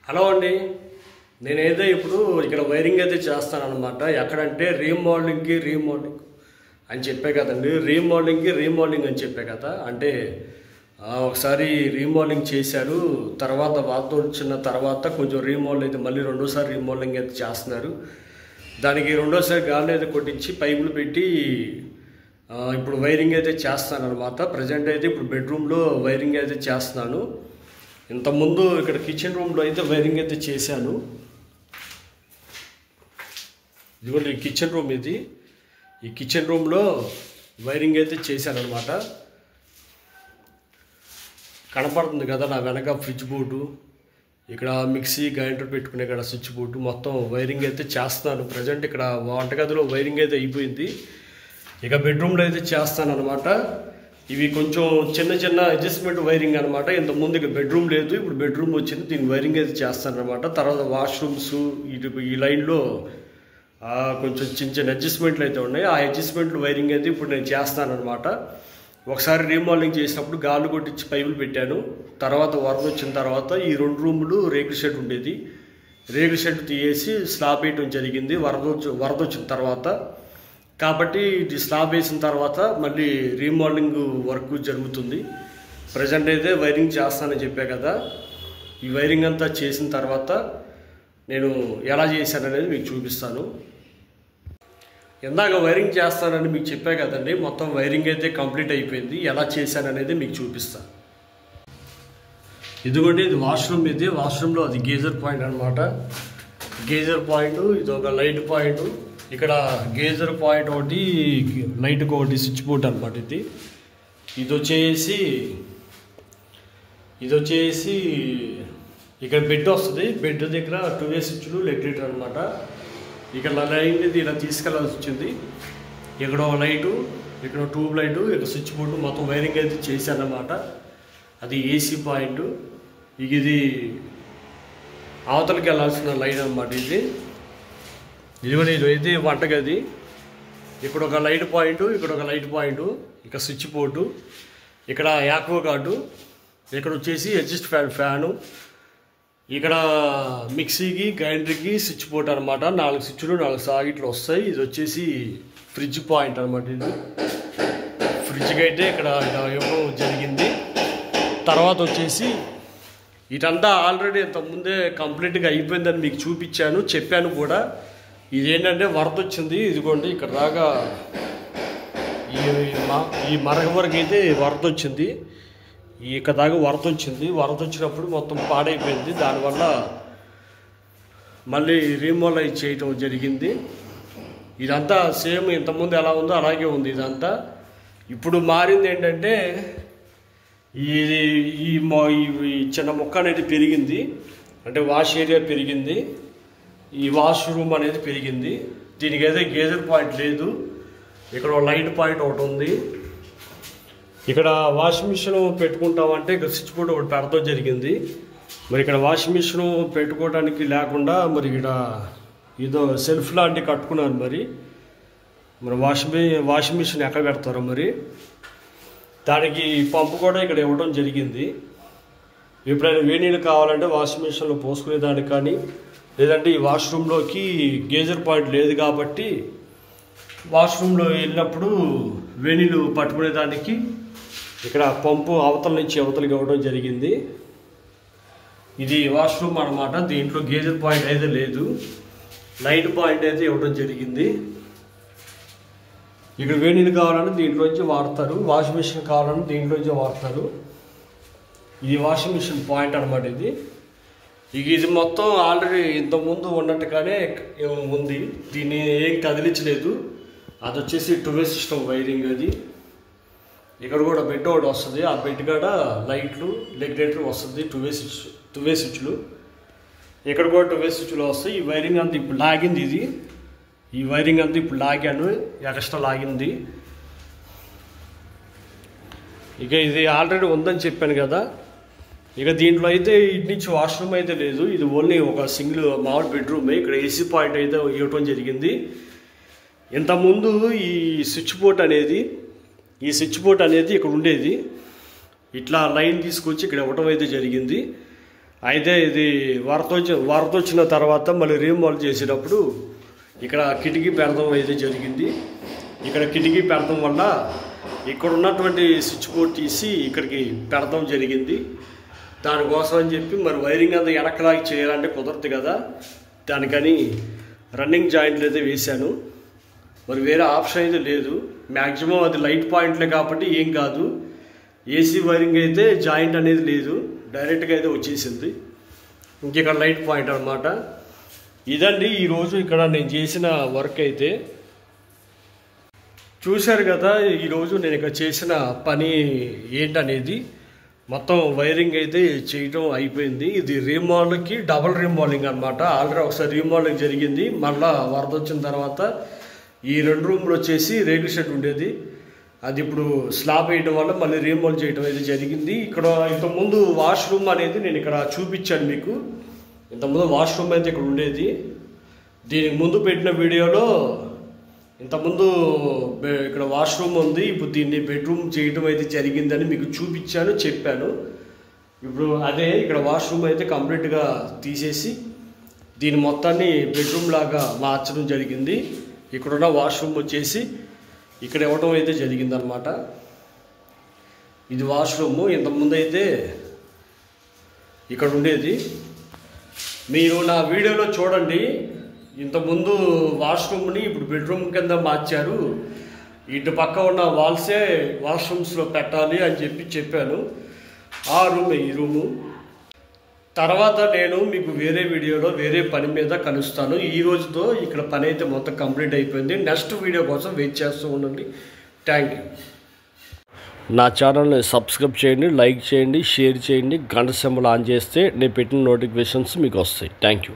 Hello అండి. నేనైతే ఇప్పుడు ఇక్కడ వైరింగ్ అయితే చేస్తానన్నమాట. ఎక్కడంటే రీమోడలింగ్ అని చెప్పే కదండి. రీమోడలింగ్ అని చెప్పే కదా. అంటే ఒకసారి రీమోడలింగ్ చేశారు, తర్వాత వార్త వచ్చిన తర్వాత కొంచెం రీమోడల్ అయితే మళ్ళీ రెండోసారి రీమోడలింగ్ అయితే చేస్తున్నారు. దానికి రెండోసారి గాలి అయితే కొట్టించి పైపులు పెట్టి ఇప్పుడు వైరింగ్ అయితే చేస్తాను అనమాట. ప్రజెంట్ అయితే ఇప్పుడు బెడ్రూమ్లో వైరింగ్ అయితే చేస్తున్నాను. ఇంతకుముందు ఇక్కడ కిచెన్ రూమ్లో అయితే వైరింగ్ అయితే చేశాను. ఇదిగోండి ఈ కిచెన్ రూమ్, ఇది ఈ కిచెన్ రూమ్లో వైరింగ్ అయితే చేశాను అనమాట. కనపడుతుంది కదా నా వెనక ఫ్రిడ్జ్ బోర్డు, ఇక్కడ మిక్సీ గ్రైండర్ పెట్టుకునే ఇక్కడ స్విచ్ బోర్డు, మొత్తం వైరింగ్ అయితే చేస్తాను. ప్రజెంట్ ఇక్కడ వంటగదిలో వైరింగ్ అయితే అయిపోయింది. ఇక బెడ్రూమ్లో అయితే చేస్తాను అనమాట. ఇవి కొంచెం చిన్న అడ్జస్ట్మెంట్ వైరింగ్ అనమాట. ఇంతకుముందు ఇక బెడ్రూమ్ లేదు, ఇప్పుడు బెడ్రూమ్ వచ్చింది. దీని వైరింగ్ అయితే చేస్తాను అనమాట. తర్వాత వాష్రూమ్స్ ఈ లైన్లో కొంచెం చిన్న అడ్జస్ట్మెంట్లు అయితే ఉన్నాయి. ఆ అడ్జస్ట్మెంట్లు వైరింగ్ అయితే ఇప్పుడు నేను చేస్తాను అనమాట. ఒకసారి రీమోడలింగ్ చేసినప్పుడు గాలి కొట్టించి పైపులు పెట్టాను. తర్వాత వరద వచ్చిన తర్వాత ఈ 2 రూములు రేకుల షెడ్ ఉండేది, రేకుల షెడ్ తీసేసి స్లాబ్ వేయటం జరిగింది వరద వచ్చిన తర్వాత. కాబట్టి ఇది స్లాబ్ వేసిన తర్వాత మళ్ళీ రీమోడలింగ్ వర్క్ జరుగుతుంది. ప్రజెంట్ అయితే వైరింగ్ చేస్తానని చెప్పా కదా. ఈ వైరింగ్ అంతా చేసిన తర్వాత నేను ఎలా చేశాననేది మీకు చూపిస్తాను. ఇందాక వైరింగ్ చేస్తానని మీకు చెప్పా కదండి. మొత్తం వైరింగ్ అయితే కంప్లీట్ అయిపోయింది. ఎలా చేశాననేది మీకు చూపిస్తాను. ఇదిగోండి ఇది వాష్రూమ్. ఇది వాష్రూమ్లో అది గేజర్ పాయింట్ అనమాట. గేజర్ పాయింట్, ఇది ఒక లైట్ పాయింట్. ఇక్కడ గేజర్ పాయింట్ ఒకటి, లైట్కి ఒకటి స్విచ్ బోర్డ్ అనమాట. ఇది వచ్చేసి ఇక్కడ బెడ్ వస్తుంది. బెడ్ దగ్గర 2 స్విచ్లు రెగ్యులేటర్ అనమాట. ఇక్కడ లైన్ ఇది ఇలా తీసుకెళ్ళాల్సి వచ్చింది. ఇక్కడ ఒక లైటు, ఇక్కడ ట్యూబ్ లైటు, ఇక్కడ స్విచ్ బోర్డు, మొత్తం వైరింగ్ అయితే చేశానమాట. అది ఏసీ పాయింట్. ఇది అవతలకి వెళ్ళాల్సిన లైన్ అనమాట. ఇది అయితే వంటగది. ఇక్కడ ఒక లైట్ పాయింట్, ఇక్కడ ఒక లైట్ పాయింట్, ఇక్కడ స్విచ్ బోర్డు, ఇక్కడ యాక్వా గార్డు, ఇక్కడ వచ్చేసి అడ్జస్ట్ ఫ్యాను, ఇక్కడ మిక్సీకి గ్రైండర్కి స్విచ్ బోర్డు అనమాట. 4 స్విచ్లు 4 సాకెట్లు వస్తాయి. ఇది వచ్చేసి ఫ్రిడ్జ్ పాయింట్ అనమాట. ఇది ఫ్రిడ్జ్కి అయితే ఇక్కడ ఇవ్వడం జరిగింది. తర్వాత వచ్చేసి ఇదంతా ఆల్రెడీ ఇంతకుముందే కంప్లీట్గా అయిపోయిందని మీకు చూపించాను, చెప్పాను కూడా. ఇదేంటంటే వరద వచ్చింది. ఇదిగోండి ఇక్కడ దాకా ఈ మరగ వరకు అయితే వరద వచ్చింది. ఇక్కడ దాకా వరద వచ్చింది. వరద వచ్చినప్పుడు మొత్తం పాడైపోయింది. దానివల్ల మళ్ళీ రీమోడల్ చేయటం జరిగింది. ఇదంతా సేమ్ ఇంతకుముందు ఎలా ఉందో అలాగే ఉంది ఇదంతా. ఇప్పుడు మారింది ఏంటంటే ఈ చిన్న మొక్క అనేది పెరిగింది, అంటే వాష్ ఏరియా పెరిగింది, ఈ వాష్ రూమ్ అనేది పెరిగింది. దీనికి అయితే గేజర్ పాయింట్ లేదు. ఇక్కడ లైట్ పాయింట్ ఒకటి ఉంది. ఇక్కడ వాషింగ్ మిషన్ పెట్టుకుంటామంటే ఇక్కడ స్విచ్ బోర్డు ఒకటి పెడతాం జరిగింది. మరి ఇక్కడ వాషింగ్ మిషన్ పెట్టుకోవడానికి లేకుండా మరి ఇక్కడ ఏదో సెల్ఫ్ లాంటివి కట్టుకున్నారు. మరి వాషింగ్ మిషన్ ఎక్కడ పెడతారో మరి. దానికి పంపు కూడా ఇక్కడ ఇవ్వడం జరిగింది. ఎప్పుడైనా వేణీళ్ళు కావాలంటే వాషింగ్ మిషన్లో పోసుకునేదానికి కానీ, లేదంటే ఈ వాష్రూమ్లోకి గేజర్ పాయింట్ లేదు కాబట్టి వాష్రూమ్లో వెళ్ళినప్పుడు వేణీళ్ళు పట్టుకునేదానికి ఇక్కడ పంపు అవతల నుంచి అవతలకి ఇవ్వడం జరిగింది. ఇది వాష్రూమ్ అనమాట. దీంట్లో గేజర్ పాయింట్ అయితే లేదు, లైట్ పాయింట్ అయితే ఇవ్వడం జరిగింది. ఇక్కడ వేణీళ్ళు కావాలంటే దీంట్లోంచి వాడతారు, వాషింగ్ మిషన్ కావాలంటే దీంట్లోంచి వాడతారు. ఇది వాషింగ్ మిషన్ పాయింట్ అనమాట. ఇది మొత్తం ఆల్రెడీ ఇంతకుముందు ఉన్నట్టుగానే ఉంది. దీన్ని ఏం కదిలించలేదు. అది వచ్చేసి 2 సిస్టమ్ వైరింగ్. అది ఇక్కడ కూడా బెడ్ ఒకటి వస్తుంది. ఆ బెడ్ కాడ లైట్లు రెగ్యులేటర్ వస్తుంది, 2 స్విచ్లు. ఇక్కడ కూడా 2 స్విచ్లు వస్తాయి. ఈ వైరింగ్ అంతా ఇప్పుడు లాగింది. ఈ వైరింగ్ అంతా ఇప్పుడు లాగాను, ఎక్స్ట్రా లాగింది. ఇక ఇది ఆల్రెడీ ఉందని చెప్పాను కదా. ఇక దీంట్లో అయితే ఇటు నుంచి వాష్రూమ్ అయితే లేదు. ఇది ఓన్లీ ఒక సింగిల్ మామూలు బెడ్రూమే. ఇక్కడ ఏసీ పాయింట్ అయితే ఇవ్వటం జరిగింది. ఇంతకుముందు ఈ స్విచ్ బోర్డ్ అనేది ఇక్కడ ఉండేది. ఇట్లా లైన్ తీసుకొచ్చి ఇక్కడ ఇవ్వటం అయితే జరిగింది. అయితే ఇది వరద వచ్చిన తర్వాత మళ్ళీ రీమాల్ చేసేటప్పుడు ఇక్కడ కిటికీ పెడతం అయితే జరిగింది. ఇక్కడ కిటికీ పెడతం వల్ల ఇక్కడ ఉన్నటువంటి స్విచ్ బోర్డ్ తీసి ఇక్కడికి పెడతం జరిగింది. దానికోసం అని చెప్పి మరి వైరింగ్ అంతా వెనకలాగి చేయాలంటే కుదరదు కదా, దానికని రన్నింగ్ జాయింట్లు అయితే వేశాను. మరి వేరే ఆప్షన్ అయితే లేదు. మ్యాక్సిమం అది లైట్ పాయింట్లే కాబట్టి ఏం కాదు. ఏసీ వైరింగ్ అయితే జాయింట్ అనేది లేదు, డైరెక్ట్గా అయితే వచ్చేసింది. ఇంక ఇక్కడ లైట్ పాయింట్ అనమాట. ఇదండి ఈరోజు ఇక్కడ నేను చేసిన వర్క్ అయితే. చూశారు కదా ఈరోజు నేను ఇక్కడ చేసిన పని ఏంటనేది. మొత్తం వైరింగ్ అయితే చేయటం అయిపోయింది. ఇది రీమాల్కి డబుల్ రీమాలింగ్ అనమాట. ఆల్రెడీ ఒకసారి రీమాలింగ్ జరిగింది. మళ్ళీ వరద వచ్చిన తర్వాత ఈ 2 రూమ్లు వచ్చేసి రేకుల షెడ్ ఉండేది, అది ఇప్పుడు స్లాబ్ వేయడం వల్ల మళ్ళీ రీమాల్ చేయడం అయితే జరిగింది. ఇక్కడ ఇంతకుముందు వాష్రూమ్ అనేది నేను ఇక్కడ చూపించాను మీకు. ఇంతకుముందు వాష్రూమ్ అయితే ఇక్కడ ఉండేది. దీనికి ముందు పెట్టిన వీడియోలో ఇంతకుముందు ఇక్కడ వాష్రూమ్ ఉంది, ఇప్పుడు దీన్ని బెడ్రూమ్ చేయడం అయితే జరిగిందని మీకు చూపించాను, చెప్పాను. ఇప్పుడు అదే ఇక్కడ వాష్రూమ్ అయితే కంప్లీట్గా తీసేసి దీని మొత్తాన్ని బెడ్రూమ్ లాగా మార్చడం జరిగింది. ఇక్కడున్న వాష్రూమ్ వచ్చేసి ఇక్కడ ఇవ్వటం అయితే జరిగిందనమాట. ఇది వాష్రూము. ఇంతకుముందు అయితే ఇక్కడ ఉండేది. మీరు నా వీడియోలో చూడండి, ఇంతకుముందు వాష్రూమ్ని ఇప్పుడు బెడ్రూమ్ కింద మార్చారు, ఇటు పక్క ఉన్న వాల్సే వాష్రూమ్స్లో పెట్టాలి అని చెప్పాను. ఆ రూమే ఈ రూము. తర్వాత నేను మీకు వేరే వీడియోలో వేరే పని మీద కలుస్తాను. ఈ రోజుతో ఇక్కడ పని అయితే మొత్తం కంప్లీట్ అయిపోయింది. నెక్స్ట్ వీడియో కోసం వెయిట్ చేస్తూ ఉండండి. Thank you. నా ఛానల్ని సబ్స్క్రైబ్ చేయండి, లైక్ చేయండి, షేర్ చేయండి, గంట సింబల్ ఆన్ చేస్తే నేను పెట్టిన నోటిఫికేషన్స్ మీకు వస్తాయి. Thank you.